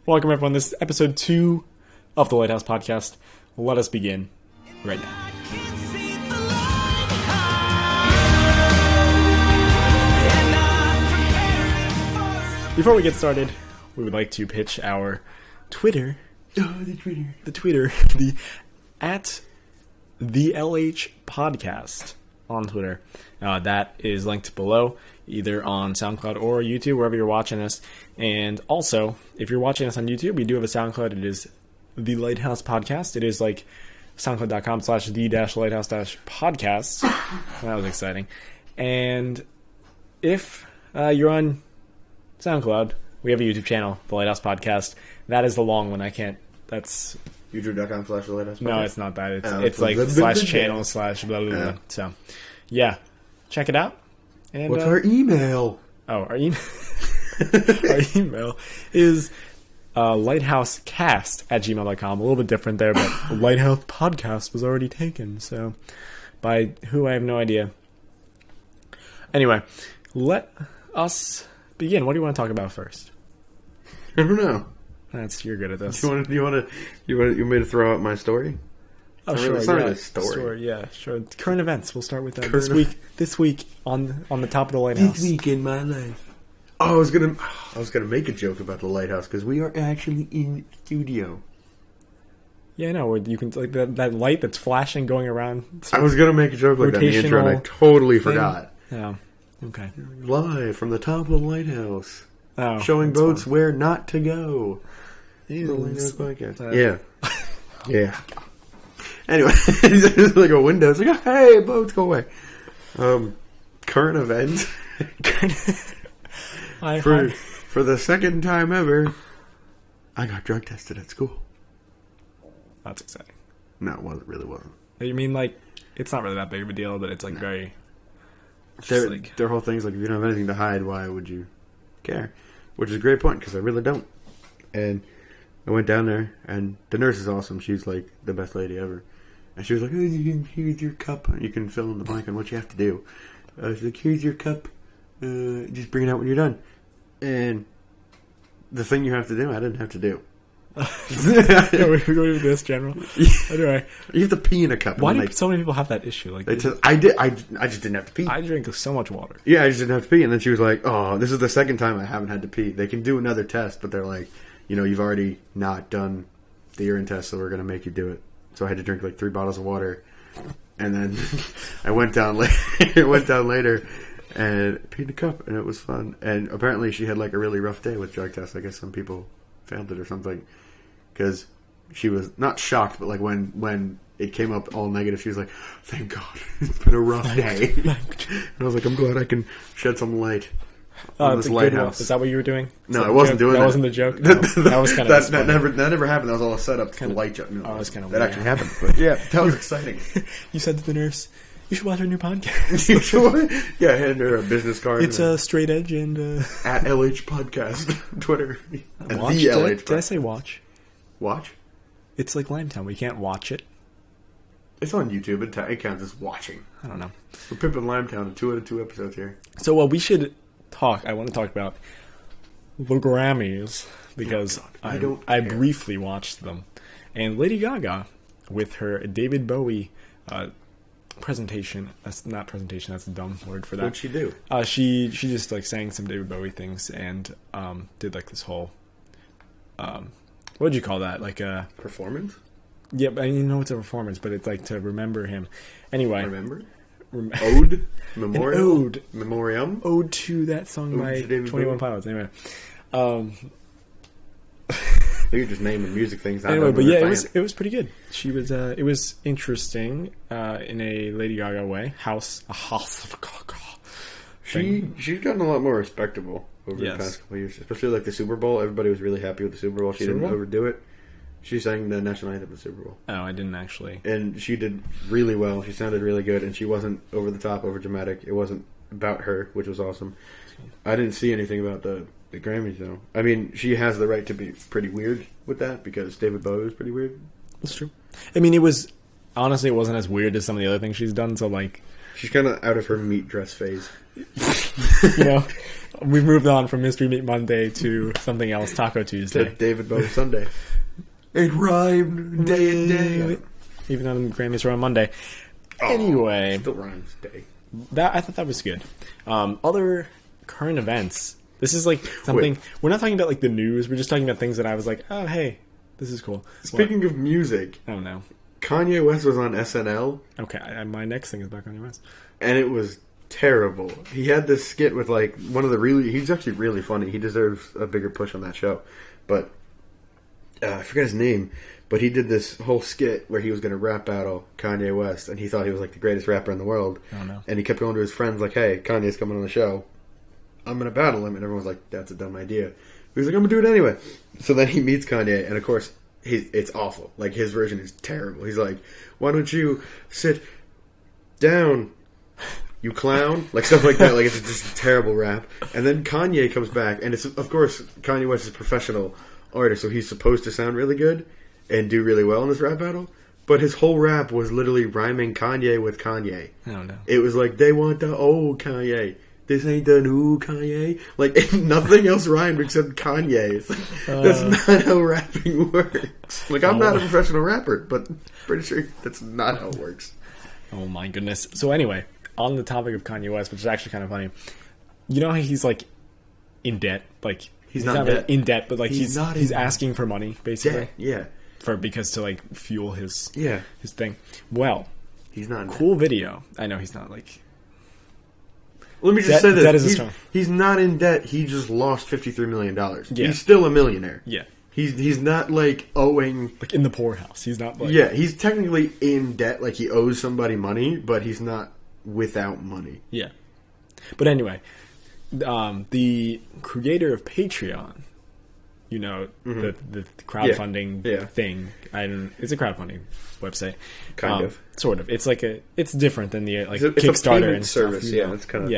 Welcome everyone. This is episode 2 of the Lighthouse podcast. Let us begin right now. Before we get started, we would like to pitch our Twitter. The Twitter. At the LH podcast on Twitter. That is linked below, either on SoundCloud or YouTube, wherever you're watching us. And also, if you're watching us on YouTube, we do have a SoundCloud. It is the Lighthouse podcast. It is like soundcloud.com/the-lighthouse-podcast. That was exciting. And if you're on SoundCloud, we have a YouTube channel, the Lighthouse podcast. That is the long one. That's youtube.com/the-lighthouse podcast. No, it's not that. It's like /channel/ blah blah blah. Yeah. So, yeah, check it out. And what's our email? Oh, our email. Our email is lighthousecast@gmail.com. A little bit different there, but Lighthouse podcast was already taken. So, by who I have no idea. Anyway, let us begin. What do you want to talk about first? I don't know. You're good at this. You want me to throw out my story? Oh, it's sure. It's not really a story. Yeah, sure. Current events. We'll start with that. This week on the top of the Lighthouse. This week in my life. Oh, I was gonna make a joke about the Lighthouse because we are actually in studio. Yeah, I know. You can like that light that's flashing going around. I was gonna make a joke like that in the intro, and I totally forgot. Yeah. Okay. Live from the top of the Lighthouse, showing boats fun. Where not to go. The Lighthouse podcast. Yeah. Anyway, it's like a window. It's like, hey, boats, go away. Current events. For the second time ever, I got drug tested at school. That's exciting. No, it really wasn't. You mean like it's not really that big of a deal, but it's like very. Their whole thing's like, if you don't have anything to hide, why would you care? Which is a great point because I really don't. And I went down there, and the nurse is awesome. She's like the best lady ever. And she was like, here's your cup. You can fill in the blank on what you have to do. She's like, here's your cup. Just bring it out when you're done. And the thing you have to do, I didn't have to do. We're going with this, General. Anyway, you have to pee in a cup. Why do so many people have that issue? Like, I just didn't have to pee. I drink so much water. Yeah, I just didn't have to pee. And then she was like, oh, this is the second time I haven't had to pee. They can do another test, but they're like, you've already not done the urine test, so we're going to make you do it. So I had to drink like 3 bottles of water. And then I went down later and peed in a cup, and it was fun. And apparently she had like a really rough day with drug tests. I guess some people failed it or something. Because she was not shocked, but like when it came up all negative, she was like, thank God, it's been a rough day. And I was like, I'm glad I can shed some light on this lighthouse. Is that what you were doing? No, I wasn't doing that. That wasn't the joke? No, that was kind of... That never happened. That was all a setup to the light joke. No, that was kind of that weird. actually happened. But yeah, that was exciting. You said to the nurse, you should watch our new podcast. Yeah, I handed her a business card. It's a straight edge and... At LH Podcast, Twitter. And watch, the LH Podcast. Did I say watch? Watch? It's like Limetown. We can't watch it. It's on YouTube. It counts as watching. I don't know. We're pimping Limetown in 2 out of 2 episodes here. So we should talk. I want to talk about the Grammys because I briefly watched them. And Lady Gaga, with her David Bowie presentation. That's not presentation. That's a dumb word for that. What'd she do? She just like sang some David Bowie things and did like this whole... what would you call that? Like a... Performance? Yeah, I know it's a performance, but it's like to remember him. Anyway. Remember? Ode? Memorial? Ode. Memoriam? Ode to that song by 21 Pilots. Anyway. You're just naming music things. Anyway, but yeah, it was pretty good. She was it was interesting in a Lady Gaga way. A house of Gaga. She's gotten a lot more respectable over the past couple of years, especially like the Super Bowl. Everybody was really happy with the Super Bowl. She didn't overdo it. She sang the national anthem of the Super Bowl. Oh, I didn't actually. And she did really well. She sounded really good, and she wasn't over the top, over dramatic. It wasn't about her, which was awesome. I didn't see anything about the Grammys, though. I mean, she has the right to be pretty weird with that, because David Bowie was pretty weird. That's true. I mean, it wasn't as weird as some of the other things she's done, so like... She's kind of out of her meat dress phase. You know, we've moved on from Mystery Meat Monday to something else, Taco Tuesday. David Bowie Sunday. It rhymed day and day. Even though the Grammys are on Monday. Anyway. Still rhymes day. I thought that was good. Other current events. This is like something... We're not talking about like the news. We're just talking about things that I was like, oh, hey, this is cool. Speaking of music... Oh, no. Kanye West was on SNL. Okay, my next thing is about Kanye West. And it was terrible. He had this skit with like one of the really... He's actually really funny. He deserves a bigger push on that show. But I forget his name. But he did this whole skit where he was going to rap battle Kanye West. And he thought he was like the greatest rapper in the world. Oh, no. And he kept going to his friends like, hey, Kanye's coming on the show. I'm going to battle him. And everyone was like, that's a dumb idea. He was like, I'm going to do it anyway. So then he meets Kanye. And of course... it's awful. Like, his version is terrible. He's like, why don't you sit down, you clown? Like, stuff like that. Like, it's just a terrible rap. And then Kanye comes back, and it's, of course, Kanye West is a professional artist, so he's supposed to sound really good and do really well in this rap battle. But his whole rap was literally rhyming Kanye with Kanye. Oh, no. It was like, they want the old Kanye. This ain't the new Kanye. Like, nothing else rhymed except Kanye. It's like, that's not how rapping works. Like, I'm not a professional rapper, but pretty sure that's not how it works. Oh, my goodness. So, anyway, on the topic of Kanye West, which is actually kind of funny, you know how he's, like, in debt? Like, he's not in debt, but, like, he's asking for money, basically. Yeah. Because to, like, fuel his thing. Well, he's not in cool debt. Video. I know he's not, like... Let me just say this. He's, he's not in debt. He just lost $53 million. Yeah. He's still a millionaire. Yeah. He's not, like, owing... Like, in the poorhouse. He's not, like... Yeah, he's technically in debt. Like, he owes somebody money, but he's not without money. Yeah. But anyway, the creator of Patreon, you know, the crowdfunding thing. It's a crowdfunding website. Kind of. Sort of. It's like it's different than the like it's Kickstarter a and service. Stuff, Yeah, it's kind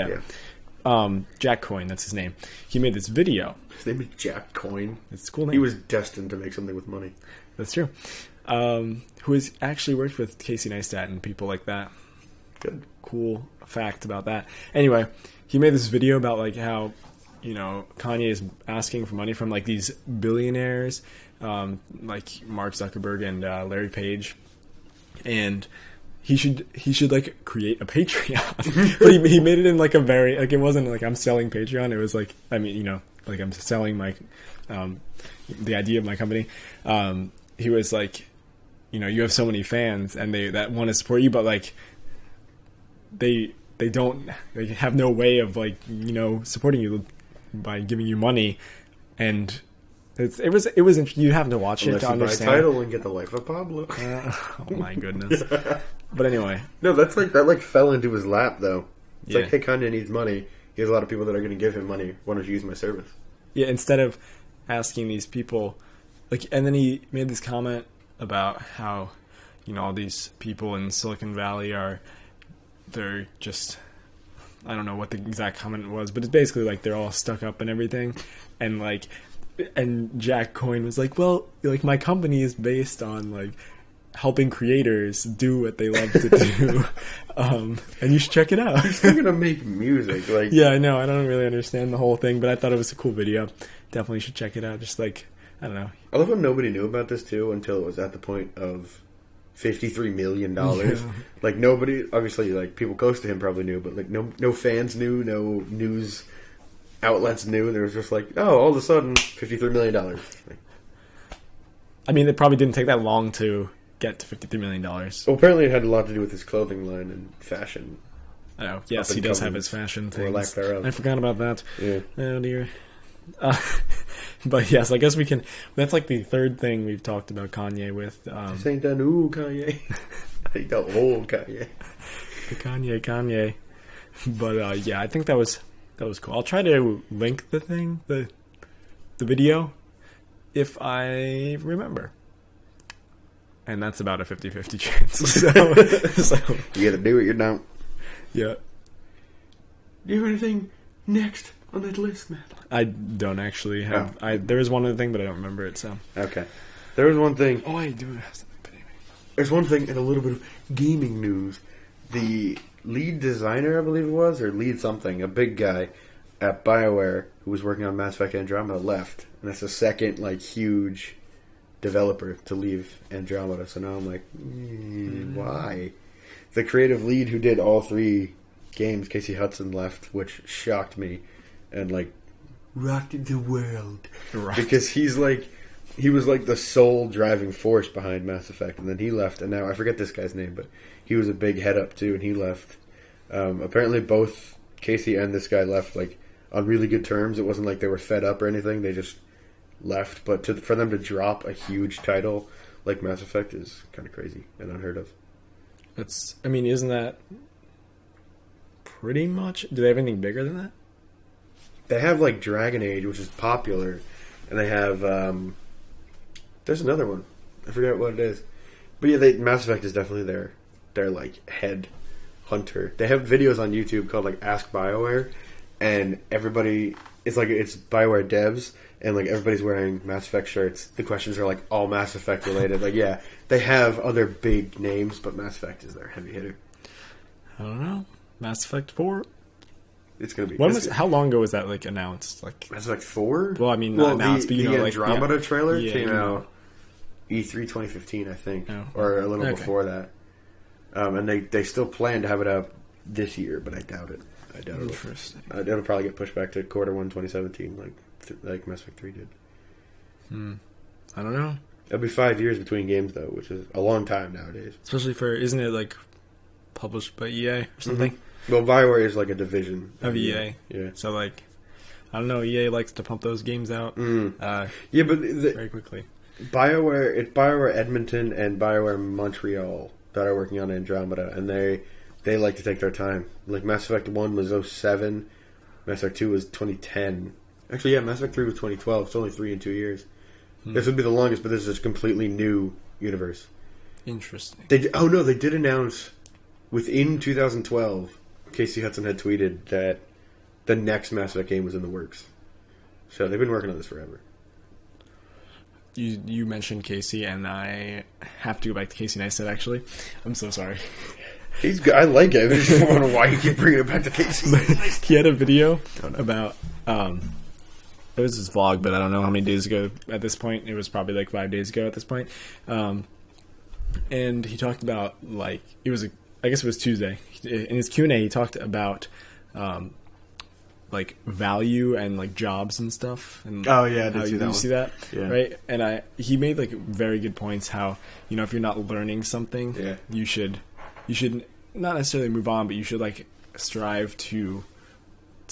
of Jack Coyne, that's his name. He made this video. His name is Jack Coyne. It's a cool name. He was destined to make something with money. That's true. Who has actually worked with Casey Neistat and people like that. Good. Cool fact about that. Anyway, he made this video about like how, you know, Kanye is asking for money from like these billionaires, like Mark Zuckerberg and Larry Page, and he should like create a Patreon. But he made it in like a very like, it wasn't like I'm selling Patreon. It was like, I mean, you know, like I'm selling my the idea of my company. He was like, you know, you have so many fans and that want to support you, but like they have no way of like, you know, supporting you by giving you money. And it was you have to watch it to understand. Buy Tidal and get the Life of Pablo. Oh my goodness. But anyway, no, that fell into his lap though. It's like, hey, Kanye needs money. He has a lot of people that are going to give him money. Why don't you use my service? Yeah, instead of asking these people, like, and then he made this comment about how, you know, all these people in Silicon Valley they're just, I don't know what the exact comment was, but it's basically like they're all stuck up and everything, and Jack Coyne was like, well, like my company is based on like helping creators do what they love to do, and you should check it out. He's still gonna make music, like yeah, I know. I don't really understand the whole thing, but I thought it was a cool video. Definitely should check it out. Just like, I don't know. I love how nobody knew about this too until it was at the point of $53 million. Yeah. Like nobody, obviously, like people close to him probably knew, but like no fans knew, no news outlets knew. There was just like, oh, all of a sudden, $53 million. Like, I mean, it probably didn't take that long to get to $53 million. Well, apparently it had a lot to do with his clothing line and fashion. Oh, yes, he does have his fashion things. Or lack thereof. I forgot about that. Yeah. Oh, dear. But yes, I guess we can... That's like the third thing we've talked about Kanye with. This ain't the new Kanye. I think the old Kanye. The Kanye. But yeah, I think that was cool. I'll try to link the thing, the video, if I remember. And that's about a 50-50 chance. So you either do it or you don't. Yeah. Do you have anything next on that list, Matt? I don't actually have. Oh. There is one other thing, but I don't remember it. So okay, there was one thing. Oh, I do have something. But anyway. There's one thing and a little bit of gaming news. The lead designer, I believe it was, or lead something, a big guy at BioWare who was working on Mass Effect Andromeda left. And that's the second, like, huge developer to leave Andromeda. So now I'm like, why? The creative lead who did all 3 games, Casey Hudson, left, which shocked me and, like, rocked the world. Right. Because he was like the sole driving force behind Mass Effect, and then he left, and now I forget this guy's name, but he was a big head up too, and he left. Apparently both Casey and this guy left like on really good terms. It wasn't like they were fed up or anything, they just left. But for them to drop a huge title like Mass Effect is kind of crazy and unheard of. Isn't that pretty much... Do they have anything bigger than that? They have like Dragon Age, which is popular, and they have there's another one. I forget what it is, but yeah, Mass Effect is definitely their like head hunter. They have videos on YouTube called like Ask BioWare, and everybody it's BioWare devs, and like everybody's wearing Mass Effect shirts. The questions are like all Mass Effect related. Like yeah, they have other big names, but Mass Effect is their heavy hitter. I don't know. Mass Effect 4. It's gonna be. How long ago was that like announced? Like Mass Effect 4. Well, I mean, not announced, but the Andromeda trailer came out E3 2015, I think, or a little before that. And they still plan to have it out this year, but I doubt it. Interesting. It'll probably get pushed back to quarter 1 2017, like Mass Effect 3 did. I don't know. It'll be 5 years between games though, which is a long time nowadays. Especially isn't it like published by EA or something? Mm-hmm. Well, BioWare is like a division of EA. Yeah. So like, I don't know. EA likes to pump those games out. But very quickly. It's BioWare Edmonton and BioWare Montreal that are working on Andromeda, and they like to take their time. Like Mass Effect 1 was 2007, Mass Effect 2 was 2010. Actually, yeah, Mass Effect 3 was 2012. It's only 3 in 2 years. This would be the longest, but this is a completely new universe. Interesting. They did announce within 2012. Casey Hudson had tweeted that the next Mass Effect game was in the works. So they've been working on this forever. You mentioned Casey, and I have to go back to Casey Neistat, actually. I'm so sorry. He's good. I like it. I just wonder why you keep bringing it back to Casey. He had a video about... it was his vlog, but I don't know how many days ago at this point. It was probably like 5 days ago at this point. And he talked about, like... I guess it was Tuesday. In his Q&A, he talked about like value and like jobs and stuff. And oh yeah, I did see that. Did you see that? Yeah. Right. And he made like very good points. How if you're not learning something, you should not necessarily move on, but you should like strive to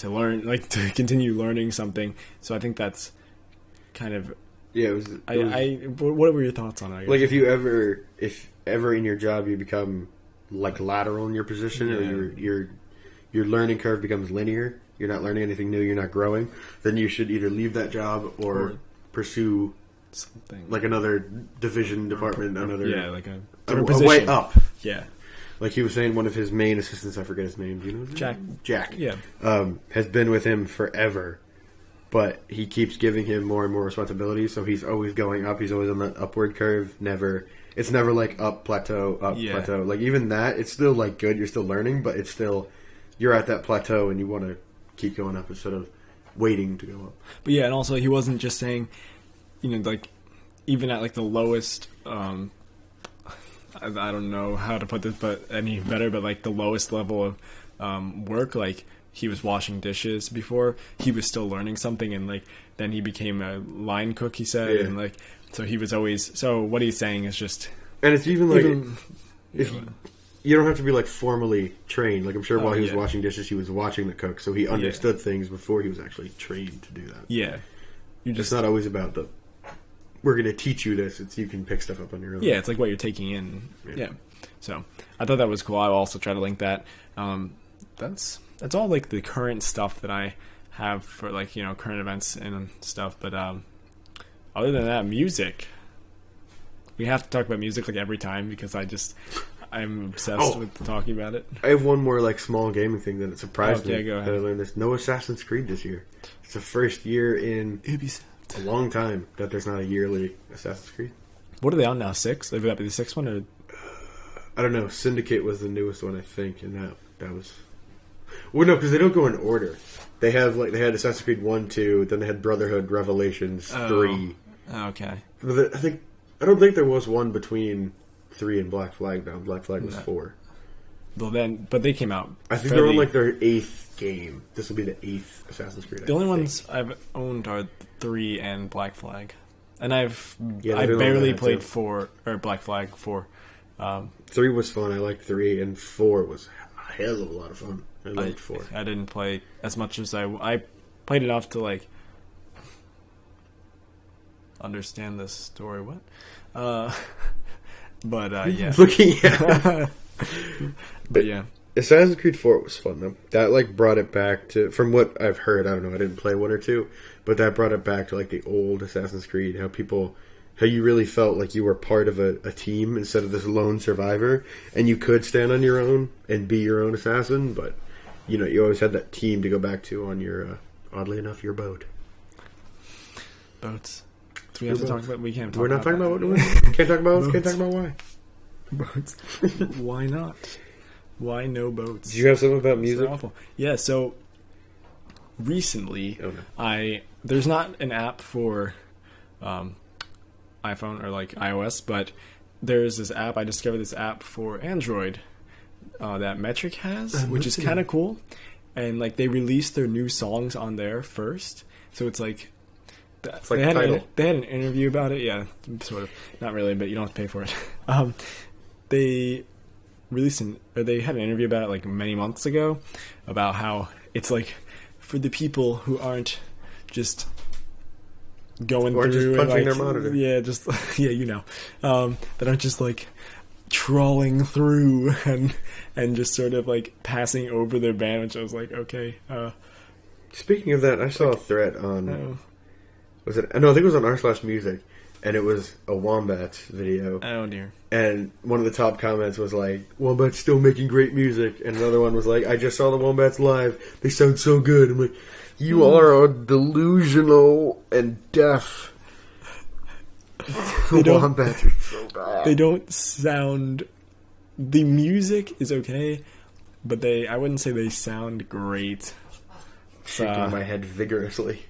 learn, like to continue learning something. So I think that's kind of what were your thoughts on it? Like if ever in your job you become like lateral in your position, or your learning curve becomes linear, you're not learning anything new, you're not growing, then you should either leave that job or pursue something like another division, department, like a way up. Yeah. Like he was saying, one of his main assistants, I forget his name. Do you know his name? Jack. Yeah. Has been with him forever, but he keeps giving him more and more responsibilities, so he's always going up. He's always on that upward curve. It's never like up, plateau, plateau. Like even that, it's still like good. You're still learning, but it's still, you're at that plateau and you want to keep going up instead of waiting to go up. But yeah, and also he wasn't just saying, like even at like the lowest, I don't know how to put this but any better, but like the lowest level of work, like he was washing dishes before, he was still learning something, and like then he became a line cook, he said, and like so he was always, so what he's saying is just, and it's even like if you don't have to be like formally trained, like I'm sure while he was washing dishes he was watching the cook, so he understood things before he was actually trained to do that. It's not always about we're going to teach you this. It's you can pick stuff up on your own. Yeah, it's like what you're taking in. Yeah. So I thought that was cool. I'll also try to link that. That's all like the current stuff that I have for like current events and stuff. But other than that, music. We have to talk about music like every time because I'm obsessed with talking about it. I have one more like small gaming thing that surprised me. Go ahead. That I learned this. No Assassin's Creed this year. It's the first year in a long time that there's not a yearly Assassin's Creed. What are they on now? 6? Would that be the 6th one? Or? I don't know. Syndicate was the newest one, I think, and That was... Well, no, because they don't go in order. They had Assassin's Creed 1, 2, then they had Brotherhood, Revelations, 3. Okay. I don't think there was one between 3 and Black Flag, though. Black Flag was 4. Well, but they came out. I think they're on like their 8th game. This will be the 8th Assassin's Creed. The only ones I've owned are 3 and Black Flag, and I did barely that played too. 4 or Black Flag 4. 3 was fun. I liked 3, and 4 was a hell of a lot of fun. I liked 4. I didn't play as much as I played enough to like understand this story. What? But yeah. Looking at But yeah. Assassin's Creed 4 was fun, though. That, like, brought it back to... From what I've heard, I don't know, I didn't play 1 or 2, but that brought it back to, like, the old Assassin's Creed, how you really felt like you were part of a team instead of this lone survivor, and you could stand on your own and be your own assassin, but, you know, you always had that team to go back to on your, oddly enough, your boat. Boats. Do we have to talk about... We can't talk We're not about talking that. about... Can't talk about... Can't talk about why. Boats. Why not? Why no boats? Did you have something about music? So awful. Yeah, so recently, there's not an app for iPhone or like iOS, but there's this app. I discovered this app for Android that Metric has, which is kind of cool. And like they released their new songs on there first, so it's like. It's like they had an interview about it, yeah, sort of. Not really, but you don't have to pay for it. They they had an interview about it like many months ago about how it's like for the people who aren't just going or through just punching and, like, their monitor. Yeah, just that aren't just like trawling through and just sort of like passing over their band, which I was like, okay. Speaking of that, I saw a thread on. Was it? No, I think it was on r/music, and it was a Wombats video. Oh dear. And one of the top comments was like, "Wombats still making great music," and another one was like, "I just saw the Wombats live. They sound so good." I'm like, "You are delusional and deaf." The Wombats are so bad. They don't sound. The music is okay, but I wouldn't say they sound great. Shaking my head vigorously.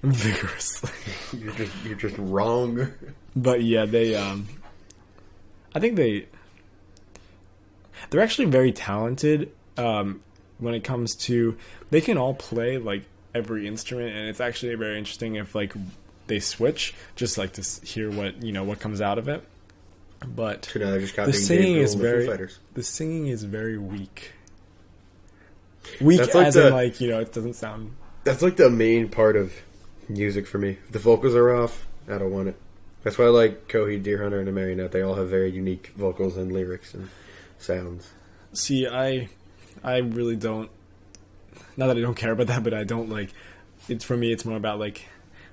You're just wrong. But yeah, they I think they're actually very talented when it comes to they can all play like every instrument, and it's actually very interesting if like they switch just like to hear what comes out of it. But So now they're just the singing is very weak. Weak That's like as in like, it doesn't sound. That's like the main part of music for me. If the vocals are off, I don't want it. That's why I like Coheed, Deer Hunter, and the Marionette. They all have very unique vocals and lyrics and sounds. See, I really don't. Not that I don't care about that, but I don't like. It's for me. It's more about like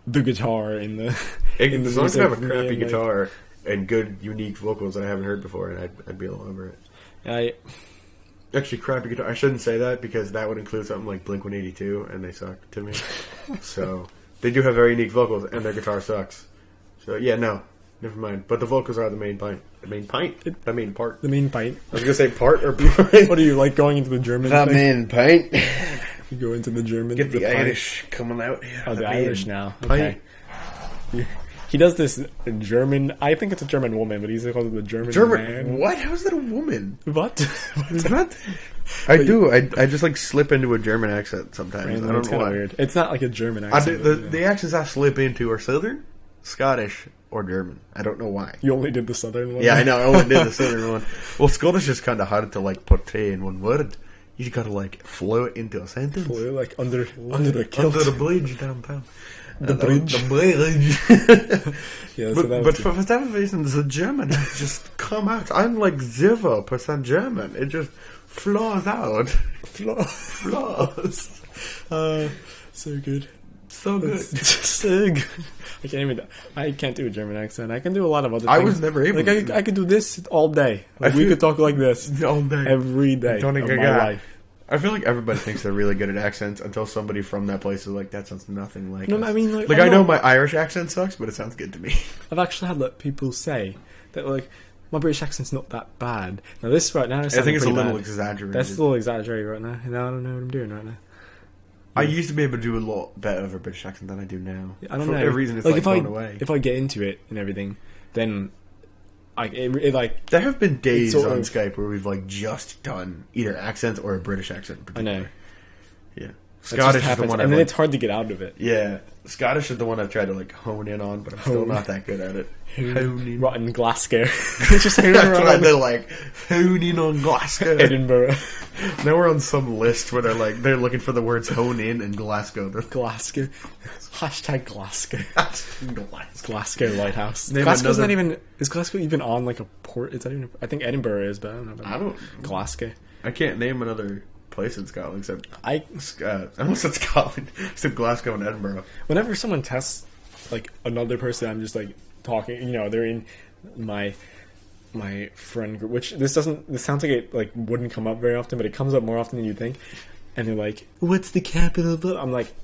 the guitar in the. In the songs have a music, crappy and, like, guitar and good, unique vocals that I haven't heard before, and I'd be all over it. Actually, crappy guitar. I shouldn't say that because that would include something like Blink-182, and they suck to me. So they do have very unique vocals, and their guitar sucks. So yeah, no, never mind. But the vocals are the main point. The main pint. The main part. The main pint. I was gonna say part or pint. What are you like going into the German? The main pint. You go into the German. Get the pint. Irish coming out here. Oh, the Irish now. Okay. He does this in German. I think it's a German woman, but he's called the German man. What? How is that a woman? What? What? I do. I just like slip into a German accent sometimes. Man, I don't it's know kind why. of weird. It's not like a German accent. The accents I slip into are Southern, Scottish, or German. I don't know why. You only did the Southern one? Yeah, I know. I only did the Southern one. Well, Scottish is kind of hard to like portray in one word. You gotta like flow it into a sentence. Flow like under the kilt. Under the bridge downtown. The bridge. The bridge. Yeah, so but for some reason, the German has just come out. I'm like 0% German. It just flows out. Flows. So good. So good. So good. I can't do a German accent. I can do a lot of other things. I was never able to. I could do this all day. Like, we could talk like this all day. Every day of my life. I feel like everybody thinks they're really good at accents until somebody from that place is like, that sounds nothing like No, us. I mean, I know my Irish accent sucks, but it sounds good to me. I've actually had people say that, like, My British accent's not that bad. Now this right now, I think it's a little bad. exaggerated. That's a little exaggerated right now. And I don't know what I'm doing right now. I used to be able to do a lot better of a British accent than I do now. I don't For know. whatever reason, it's like gone away. If I get into it and everything, then it like There have been days sort on of- Skype where we've like just done either accents or a British accent. In I know. particular. Yeah. It just Scottish is the happens, one and then I've it's hard to get out of it. yeah. Scottish is the one I've tried to like hone in on, but I'm still not that good at it. Honing. Rotten Glasgow. Just hanging That's why around they're like honing on Glasgow. Edinburgh. Now we're on some list where they're looking for the words hone in and Glasgow. Glasgow. Hashtag Glasgow. Glasgow. Glasgow Lighthouse. Name Glasgow's another- not even. Is Glasgow even on like a port? Is that even? I think Edinburgh is, but I don't know. About I don't. Glasgow. I can't name another place in Scotland except I I almost said Scotland, except Glasgow and Edinburgh. whenever someone tests like another person, I'm just like talking. You know, they're in my friend group. Which this sounds like it like wouldn't come up very often, but it comes up more often than you think. And they're like, "What's the capital of?" I'm like,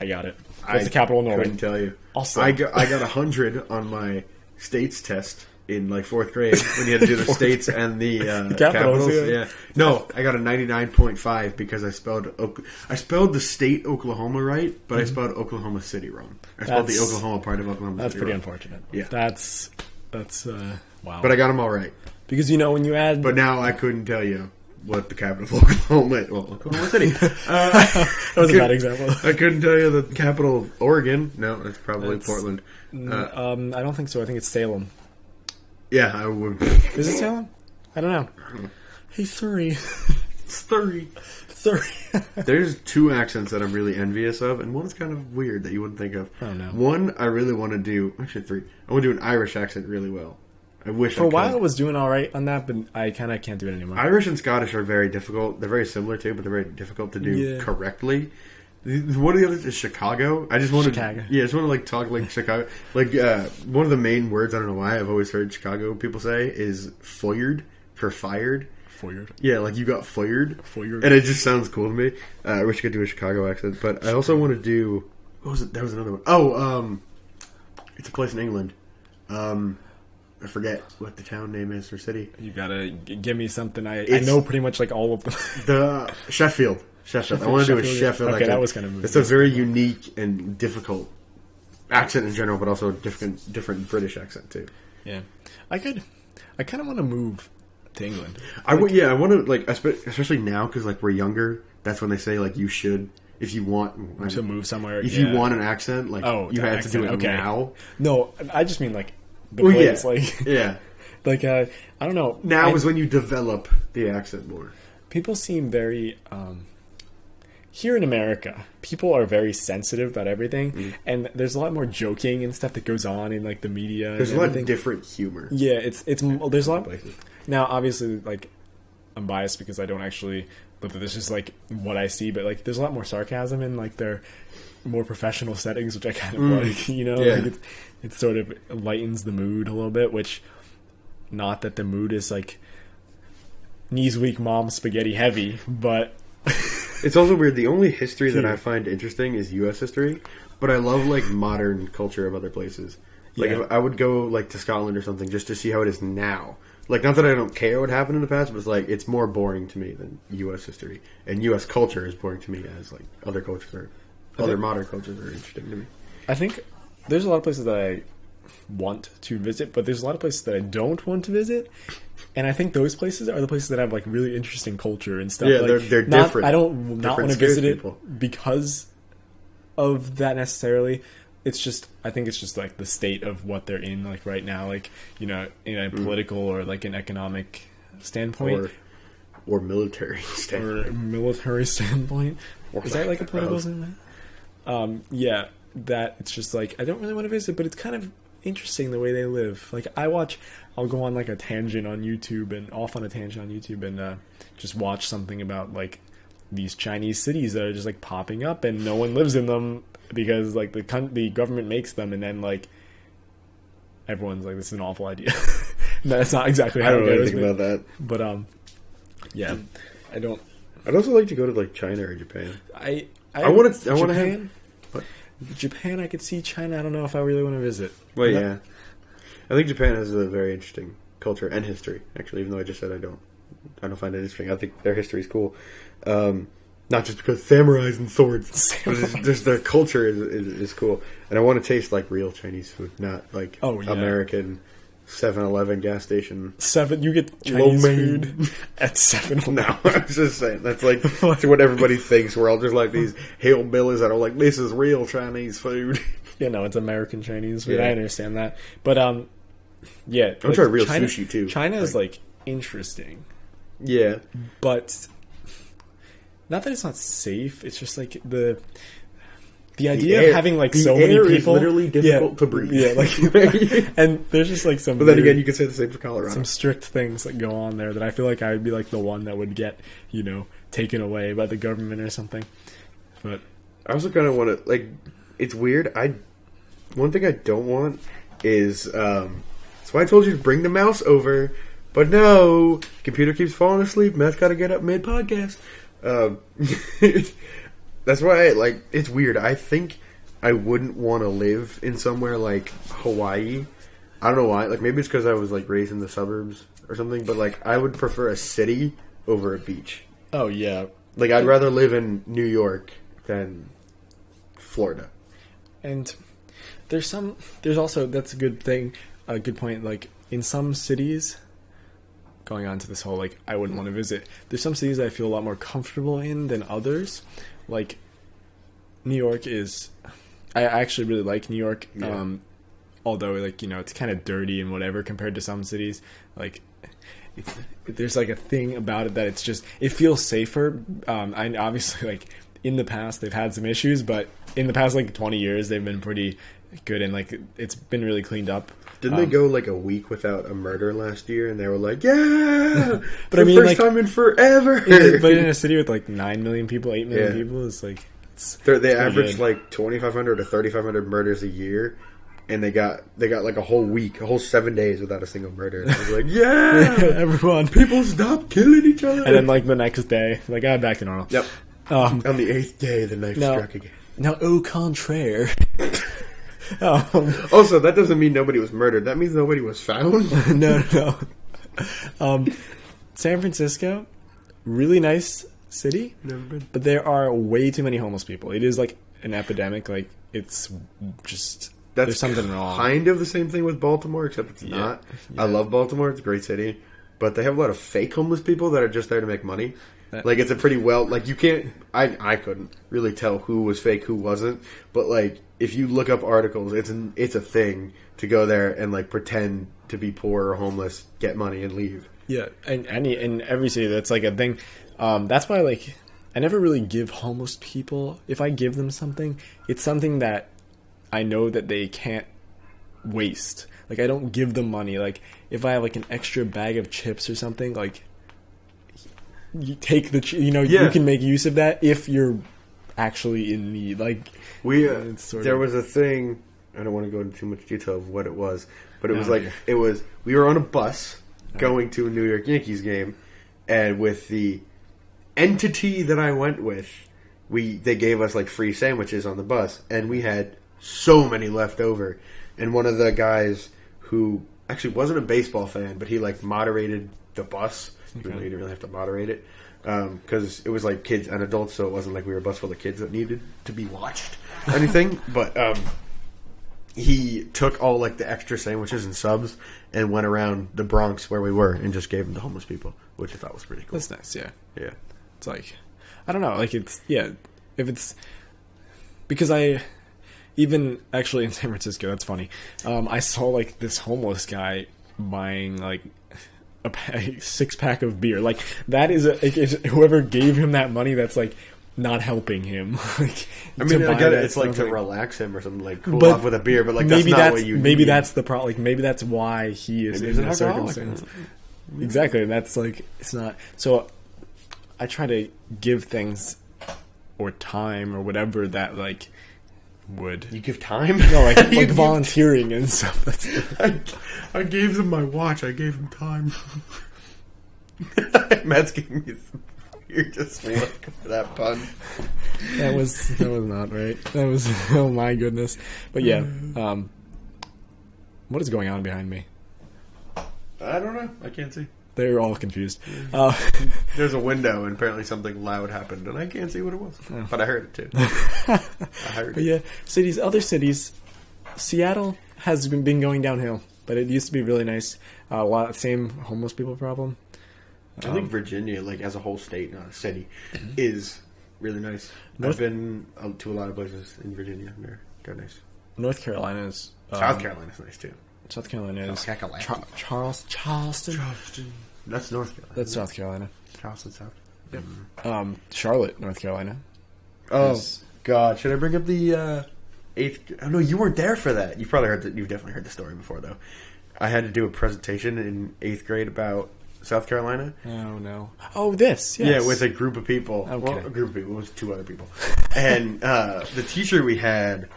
"I got it. What's the capital of Norway?" Couldn't tell you. Also, I got 100 on my states test in like 4th grade when you had to do the states and the capitals. Yeah. No, I got a 99.5 because I spelled the state Oklahoma right, but I spelled Oklahoma City wrong. I spelled the That's- Oklahoma part of Oklahoma that's City pretty wrong. unfortunate. Yeah. That's wow. But I got them all right. Because you know when you add, But now I couldn't tell you what the capital of Oklahoma is. Well, Oklahoma City. that was a bad example. I couldn't tell you the capital of Oregon. No, it's probably It's- Portland. I don't think so. I think it's Salem. Yeah, I would. Is it Salem? I don't know. Hey, Surrey. Surrey. Surrey. There's 2 accents that I'm really envious of, and one's kind of weird that you wouldn't think of. Oh, no. One, I really want to do... Actually, 3. I want to do an Irish accent really well. I wish For I a could. while, I was doing all right on that, but I kind of can't do it anymore. Irish and Scottish are very difficult. They're very similar, too, but they're very difficult to do Yeah. correctly. One of the others is Chicago. I just want Chicago. to... Yeah, I just want to, like, talk like Chicago. Like, one of the main words, I don't know why, I've always heard Chicago people say is foyered for fired. Foyered. Yeah, like you got fired. Foyered. And it just sounds cool to me. I wish I could do a Chicago accent, but I also want to do. What was it? There was another one. Oh, it's a place in England. I forget what the town name is or city. You gotta give me something. I It's- know pretty much like all of them. The Sheffield. I want to do a Sheffield, Sheffield yeah. Okay, accent. that was kind of It's a very unique and difficult accent in general, but also a different British accent too. Yeah, I kind of want to move to England. I want to like, especially now because like we're younger. That's when they say like you should, if you want To move somewhere. If yeah. you want an accent, like you the have to do it accent, okay. now. No, I just mean like the Well, place. yeah, Like, yeah. like I don't know. Now is when you develop the accent more. People seem very here in America, people are very sensitive about everything, and there's a lot more joking and stuff that goes on in like the media. There's a and lot everything. of different humor. Yeah, it's there's a lot. Places. Now, obviously, like I'm biased because I don't actually live with this. Is like what I see, but like there's a lot more sarcasm in like their more professional settings, which I kind of like. You know, Yeah. like it sort of lightens the mood a little bit. Which, not that the mood is like knees weak, mom, spaghetti heavy, but. It's also weird. The only history that Dude. I find interesting is U.S. history, but I love like modern culture of other places. Like Yeah. if I would go like to Scotland or something just to see how it is now. Like not that I don't care what happened in the past, but it's like it's more boring to me than U.S. history, and U.S. culture is boring to me as like other cultures are, other modern cultures are interesting to me. I think there's a lot of places that I want to visit, but there's a lot of places that I don't want to visit. And I think those places are the places that have like really interesting culture and stuff. Yeah, like, they're not, different. I don't not Different want to scares visit it people. because of that necessarily. It's just I think it's just like the state of what they're in like right now, like you know, in a political or like an economic standpoint or military standpoint. or military standpoint. Or Is that like a political both. standpoint? Yeah, that it's just like I don't really want to visit, but it's kind of interesting the way they live. Like I'll go on like a tangent on YouTube and off on a tangent on YouTube and just watch something about like these Chinese cities that are just like popping up and no one lives in them because like the government makes them and then like everyone's like this is an awful idea. That's not exactly how I don't it know goes, anything about that. but yeah, I don't. I'd also like to go to like China or Japan. I want to have. Japan. What? Japan, I could see. China, I don't know if I really want to visit. Well, That- yeah. I think Japan has a very interesting culture and history. Actually, even though I just said I don't find it interesting. I think their history is cool. Not just because samurais and swords, but just their culture is cool. And I want to taste like real Chinese food, not like American 7-Eleven gas station. You get Chinese food at 7-Eleven. No, I was just saying that's like that's what everybody thinks. We're all just like these hillbillies that are like, this is real Chinese food. Yeah, no, it's American Chinese food. I understand that, but yeah, I'm trying real sushi too. China is like interesting. Yeah, but not that it's not safe. It's just like the idea of having like so many people is literally difficult to breathe. Yeah, like and there's just like some. But then again, you could say the same for Colorado. Some strict things that go on there that I feel like I would be like the one that would get taken away by the government or something. But I also kind of want to like. It's weird. One thing I don't want is that's why I told you to bring the mouse over. But no, computer keeps falling asleep. Matt's got to get up mid podcast. That's why it's weird. I think I wouldn't want to live in somewhere like Hawaii. I don't know why. Like maybe it's because I was like raised in the suburbs or something. But like I would prefer a city over a beach. Oh yeah. Like I'd rather live in New York than Florida. And there's also that's a good point. Like in some cities. Going on to this whole, like, I wouldn't want to visit. There's some cities that I feel a lot more comfortable in than others. Like, New York is... I actually really like New York. Yeah. Although, like, it's kind of dirty and whatever compared to some cities. Like, there's, like, a thing about it that it's just... It feels safer. I obviously, like, in the past, they've had some issues. But in the past, like, 20 years, they've been pretty good. And, like, it's been really cleaned up. Didn't they go like a week without a murder last year? And they were like, yeah! But I mean, first time in forever! But in a city with like 9 million people, 8 million people, it's like... They average like 2,500 to 3,500 murders a year. And they got like a whole week, a whole 7 days without a single murder. And I was like, yeah! Everyone. People stop killing each other! And then like the next day, like, back to normal. Yep. On the 8th day, the knife struck again. Now, au contraire... Also, that doesn't mean nobody was murdered. That means nobody was found. No. San Francisco, really nice city, never been. But there are way too many homeless people. It is like an epidemic. Like it's just there's something wrong. Kind of the same thing with Baltimore, except it's not. Yeah. I love Baltimore. It's a great city, but they have a lot of fake homeless people that are just there to make money. Like it's a pretty you can't. I couldn't really tell who was fake, who wasn't. But like if you look up articles, it's a thing to go there and like pretend to be poor or homeless, get money, and leave. Yeah, and in every city that's like a thing. That's why like I never really give homeless people. If I give them something, it's something that I know that they can't waste. Like I don't give them money. Like if I have like an extra bag of chips or something, like. You take you can make use of that if you're actually in need. Like there was a thing. I don't want to go into too much detail of what it was, but it was we were on a bus going to a New York Yankees game, and with the entity that I went with, they gave us like free sandwiches on the bus, and we had so many left over. And one of the guys who actually wasn't a baseball fan, but he like moderated the bus. Okay. You didn't really have to moderate it because it was like kids and adults, so it wasn't like we were a bus full of kids that needed to be watched or anything. But he took all like the extra sandwiches and subs and went around the Bronx where we were and just gave them to homeless people, which I thought was pretty cool. That's nice, yeah. Yeah. It's like, I don't know, like it's, yeah, if it's, because I, even actually in San Francisco, that's funny, I saw like this homeless guy buying like a 6-pack of beer. Like that is whoever gave him that money, that's like not helping him. Like, I mean, I get it. It's like to relax him or something, like cool off with a beer. But like maybe that's what you maybe need. That's the problem. Like maybe that's why he is in that circumstance. Exactly. And that's like it's not. So I try to give things or time or whatever that like would. You give time? No, like volunteering and stuff. That's I gave them my watch. I gave him time. Matt's giving me. You're just looking for that pun. That was not right. That was oh my goodness. But yeah, what is going on behind me? I don't know. I can't see. They're all confused. There's a window, and apparently something loud happened, and I can't see what it was. Oh. But I heard it, too. I heard But yeah, other cities, Seattle has been going downhill, but it used to be really nice. A lot same homeless people problem. I think Virginia, like as a whole state, not a city, is really nice. I've been to a lot of places in Virginia. They're nice. North Carolina is... South Carolina's nice, too. South Carolina is... Charleston. That's North Carolina. That's South Carolina. Charleston, South. Yep. Charlotte, North Carolina. Oh, God. Should I bring up the 8th... Oh, no, you weren't there for that. You've definitely heard the story before, though. I had to do a presentation in 8th grade about South Carolina. Oh, no. Oh, this, yes. Yeah, with a group of people. Okay. Well, a group of people. It was 2 other people. And the teacher we had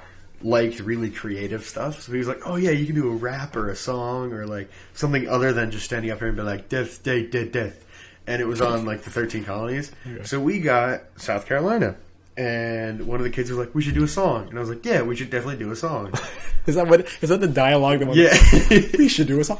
liked really creative stuff. So he was like, oh, yeah, you can do a rap or a song or, like, something other than just standing up here and be like, death, death, death, death. And it was on, like, the 13 colonies. Okay. So we got South Carolina. And one of the kids was like, we should do a song. And I was like, yeah, we should definitely do a song. Is that the dialogue? Yeah. We should do a song.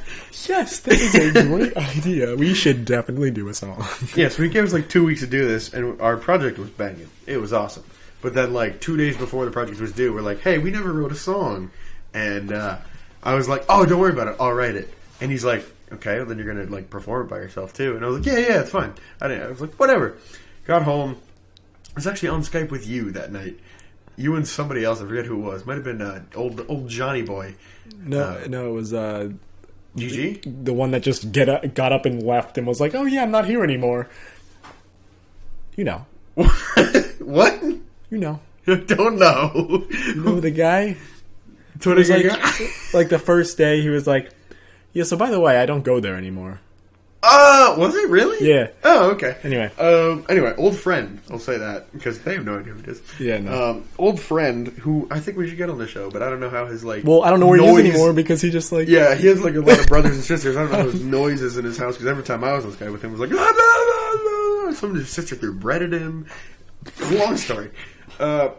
Yes, that is a great idea. We should definitely do a song. Yeah, so he gave us like 2 weeks to do this, and our project was banging. It was awesome. But then like 2 days before the project was due, we're like, hey, we never wrote a song. And I was like, oh, don't worry about it. I'll write it. And he's like, okay, well, then you're going to like perform it by yourself too. And I was like, yeah, it's fine. I was like, whatever. Got home. I was actually on Skype with you that night. You and somebody else, I forget who it was. Might have been old Johnny boy. No, it was GG? The one that just got up and left and was like, oh yeah, I'm not here anymore. You know. What? You know. I don't know. You know the guy? Like the first day, he was like, yeah, so by the way, I don't go there anymore. Was it really? Yeah. Oh, okay. Anyway, old friend. I'll say that because they have no idea who it is. Yeah, no. Old friend who I think we should get on the show, but I don't know how his like. Well, I don't know where he is anymore because he just like. Yeah, he has like a lot of brothers and sisters. I don't know those noises in his house because every time I was on this guy with him, it was like blah, blah, blah, blah. Some of his sister threw bread at him. Long story.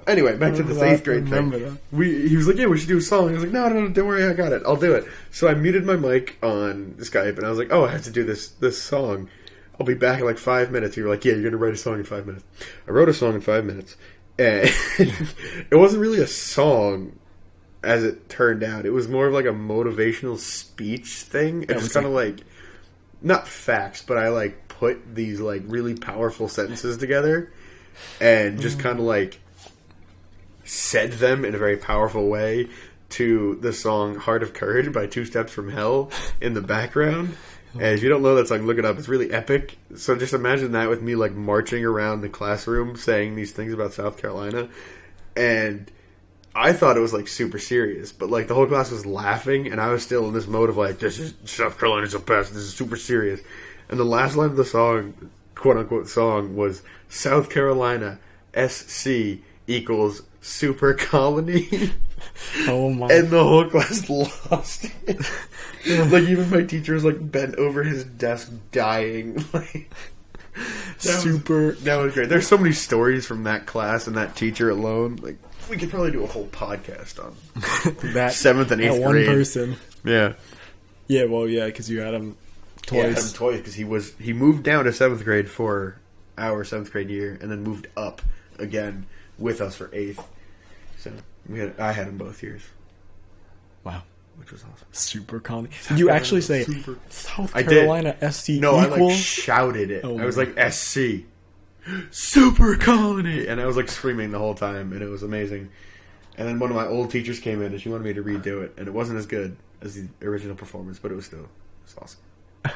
Anyway, back to the 8th grade thing. He was like, yeah, we should do a song. I was like, no, don't worry, I got it. I'll do it. So I muted my mic on Skype, and I was like, oh, I have to do this song. I'll be back in like 5 minutes. You were like, yeah, you're going to write a song in 5 minutes. I wrote a song in 5 minutes. And it wasn't really a song, as it turned out. It was more of like a motivational speech thing. It was kind of like, not facts, but I like put these like really powerful sentences together and just kind of like said them in a very powerful way to the song Heart of Courage by Two Steps from Hell in the background. And if you don't know that song, look it up. It's really epic. So just imagine that with me like marching around the classroom saying these things about South Carolina. And I thought it was like super serious, but like the whole class was laughing and I was still in this mode of like, this is South Carolina's the best. This is super serious. And the last line of the song, quote unquote song, was South Carolina SC equals super colony. Oh my. And the whole class lost it. Like even my teacher was like bent over his desk dying. Like that was great. There's so many stories from that class and that teacher alone. Like we could probably do a whole podcast on that 7th and 8th grade. One person. Yeah. Yeah, well, yeah, because you had him twice. Yeah, I had him twice because he moved down to 7th grade for our 7th grade year and then moved up again with us for 8th. So I had him both years. Wow. Which was awesome. Super colony. Did you actually say South Carolina SC No, equals? I like shouted it. I was like, SC. Super colony! And I was like screaming the whole time, and it was amazing. And then one of my old teachers came in, and she wanted me to redo it, and it wasn't as good as the original performance, but it was awesome. I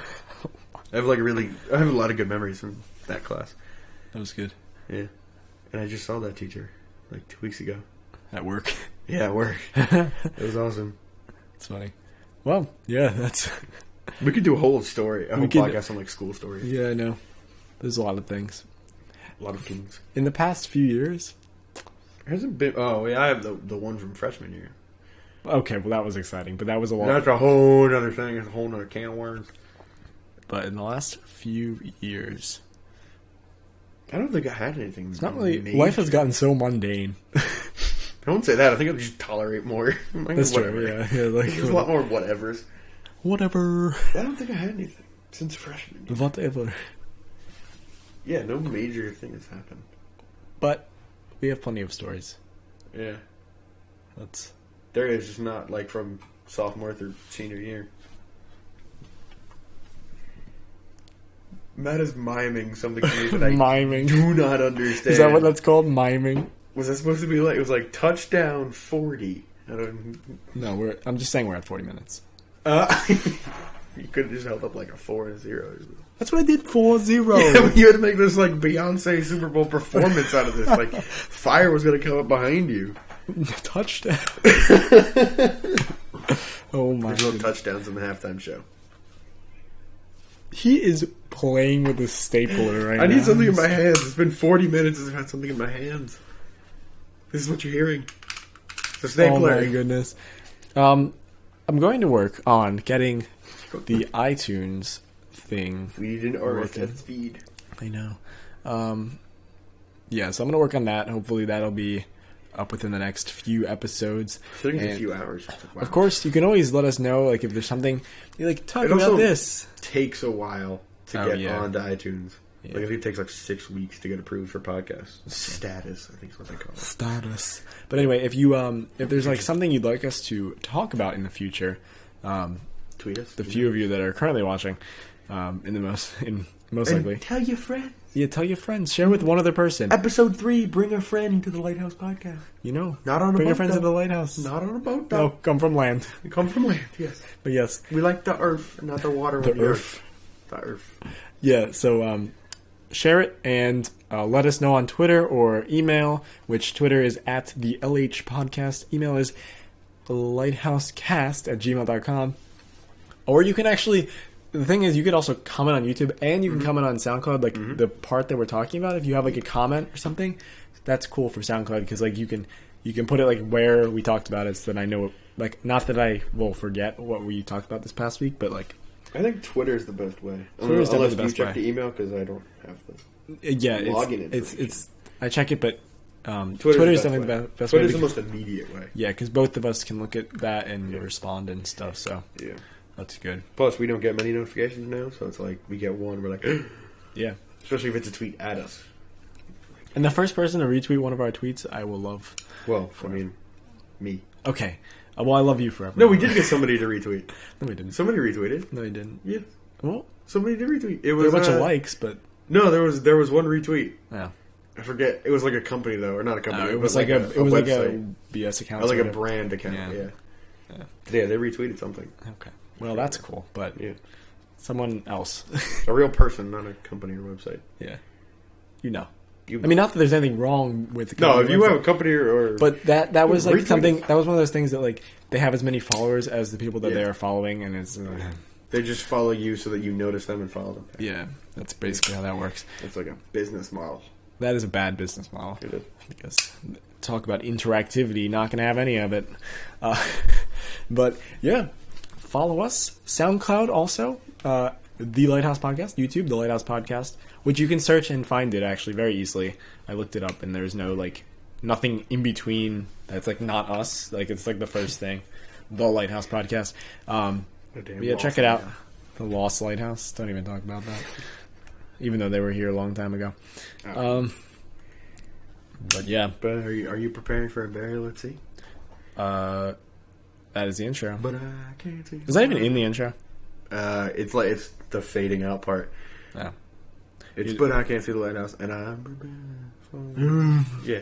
have a lot of good memories from that class. That was good. Yeah. And I just saw that teacher like 2 weeks ago. At work? Yeah, at work. It was awesome. That's funny. Well, yeah, that's... We could do a whole podcast on like school stories. Yeah, I know. There's a lot of things. A lot of things. In the past few years... There hasn't been... Oh, yeah, I have the one from freshman year. Okay, well, that was exciting, but that was a lot... That's a whole other thing. It's a whole other can of worms. But in the last few years... I don't think I had anything. It's not really... Major. Life has gotten so mundane. Don't say that. I think I'll just tolerate more. That's true, yeah. Like, there's a lot more whatevers. Whatever. I don't think I had anything since freshman year. Whatever. Yeah, no major thing has happened. But we have plenty of stories. Yeah. That's... There is, just not like from sophomore through senior year. Matt is miming something to me that I Miming. do not understand. Is that what that's called? Miming? Was that supposed to be like, it was like touchdown 40. I don't... No, I'm just saying we're at 40 minutes. You could have just held up like a 4 and a 0. That's what I did, 4-0. Yeah, but you had to make this like Beyonce Super Bowl performance out of this. Like, fire was going to come up behind you. Touchdown. Oh my There's no goodness. touchdowns in the halftime show. He is playing with a stapler right now. I need something in my hands. It's been 40 minutes since I've had something in my hands. This is what you're hearing. The stapler. Oh my goodness. I'm going to work on getting the iTunes thing. We need an RSS feed. I know. Yeah, so I'm going to work on that. Hopefully that'll be up within the next few episodes. I think it's a few hours. Wow. Of course, you can always let us know, like, if there's something you like, talk It about also this. takes a while to get onto iTunes. Yeah. Like, I think it takes like 6 weeks to get approved for podcasts. Status, I think is what they call it. Status. But anyway, if you if there's like something you'd like us to talk about in the future, Tweet us. the few of you that are currently watching, most likely, Tell your friends. yeah, tell your friends, share with one other person. Episode 3, bring a friend to the Lighthouse podcast. You know, Not on a bring boat, your friends though. to the lighthouse. Not on a boat, though. No, come from land. We come from land, yes. But yes, We like the earth, not the water. the or earth. The earth. Yeah, so share it and let us know on Twitter or email, which Twitter is at the LH Podcast. Email is lighthousecast@gmail.com. Or you can actually, the thing is, you could also comment on YouTube and you can comment on SoundCloud, like the part that we're talking about. If you have like a comment or something, that's cool for SoundCloud because like you can put it like where we talked about it so that I know, like, not that I will forget what we talked about this past week, but like, I think Twitter is the best way. Twitter's definitely the Unless best you check way. the email because I don't have the yeah, login it's I check it, but Twitter's definitely the best way. Twitter's the most immediate way. Yeah, because both of us can look at that and respond and stuff, so Yeah. that's good. Plus, we don't get many notifications now, so it's like we get one, we're like, Yeah. especially if it's a tweet at us. And the first person to retweet one of our tweets, I will love. Well, I mean, me. Okay. Well, I love you forever. No, we did get somebody to retweet. No, we didn't. Somebody retweeted. No, we didn't. Yeah, Well, somebody did retweet. It there was were a bunch of likes, but No, there was one retweet. yeah. I forget. It was like a company though, or not a company. It was but like a website. BS account. Or like or a whatever. brand account. Yeah. Yeah. Yeah, they retweeted something. Okay. Well, that's cool, but Yeah, someone else. a real person, not a company or website. Yeah. You know. You I mean, not that there's anything wrong with the no, company if you website, have a company or but that was like Retweet something. it. That was one of those things that like they have as many followers as the people that Yeah. they are following, and it's they just follow you so that you notice them and follow them. yeah, that's basically how that works. It's like a business model. That is a bad business model It is. because talk about interactivity, not going to have any of it. But yeah, follow us. SoundCloud also, The Lighthouse Podcast. YouTube, The Lighthouse Podcast, which you can search and find it actually very easily. I looked it up and there's no like nothing in between. That's like not us. Like it's like the first thing, The Lighthouse Podcast. Yeah, check it out. The Lost Lighthouse. Don't even talk about that. Even though they were here a long time ago. But yeah. But are you preparing for a burial? Let's see. That is the intro. But I can't see. Is that even in the intro? It's like it's the fading out part. No. It's but I can't see the lighthouse, and I'm prepared for yeah.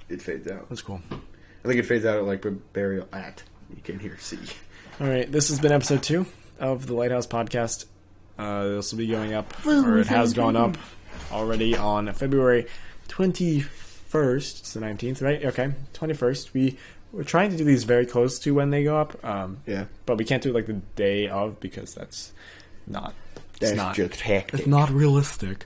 It fades out. That's cool. I think it fades out at like burial at. You can hear C. All right, this has been episode 2 of the Lighthouse Podcast. This will be going up, or it has gone up already on February 21st. It's the 19th, right? Okay, 21st. We're trying to do these very close to when they go up. Yeah, but we can't do it like the day of because that's not. just hectic. It's not realistic.